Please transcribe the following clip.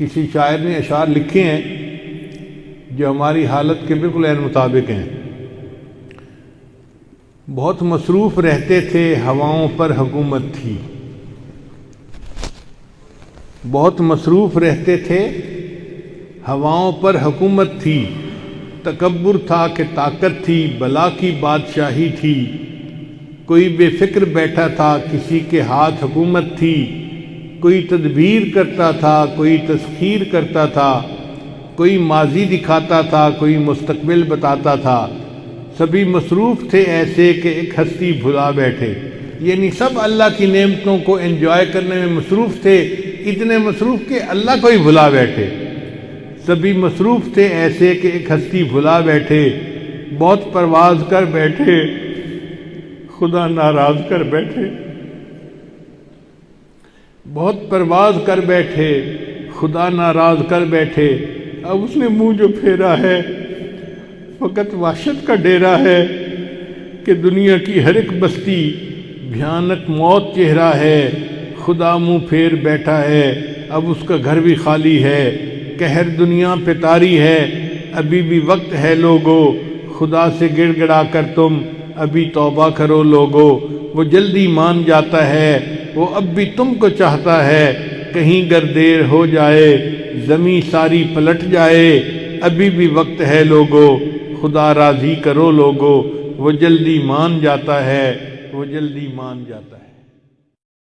کسی شاعر نے اشعار لکھے ہیں جو ہماری حالت کے بالکل عین مطابق ہیں۔ بہت مصروف رہتے تھے، ہواؤں پر حکومت تھی۔ بہت مصروف رہتے تھے، ہواؤں پر حکومت تھی۔ تکبر تھا کہ طاقت تھی، بلا کی بادشاہی تھی۔ کوئی بے فکر بیٹھا تھا، کسی کے ہاتھ حکومت تھی۔ کوئی تدبیر کرتا تھا، کوئی تسخیر کرتا تھا، کوئی ماضی دکھاتا تھا، کوئی مستقبل بتاتا تھا۔ سبھی مصروف تھے ایسے کہ ایک ہستی بھلا بیٹھے، یعنی سب اللہ کی نعمتوں کو انجوائے کرنے میں مصروف تھے، اتنے مصروف کہ اللہ کو ہی بھلا بیٹھے۔ سبھی مصروف تھے ایسے کہ ایک ہستی بھلا بیٹھے، بہت پرواز کر بیٹھے، خدا ناراض کر بیٹھے۔ بہت پرواز کر بیٹھے، خدا ناراض کر بیٹھے۔ اب اس نے منہ جو پھیرا ہے فقط وحشت کا ڈیرا ہے کہ دنیا کی ہر ایک بستی بھیانک موت چہرہ ہے۔ خدا منہ پھیر بیٹھا ہے، اب اس کا گھر بھی خالی ہے۔ قہر دنیا پہ طاری ہے، ابھی بھی وقت ہے لوگو، خدا سے گڑ گڑا کر تم ابھی توبہ کرو لوگو۔ وہ جلدی مان جاتا ہے، وہ اب بھی تم کو چاہتا ہے، کہیں گر دیر ہو جائے زمیں ساری پلٹ جائے۔ ابھی بھی وقت ہے لوگو، خدا راضی کرو لوگو، وہ جلدی مان جاتا ہے، وہ جلدی مان جاتا ہے۔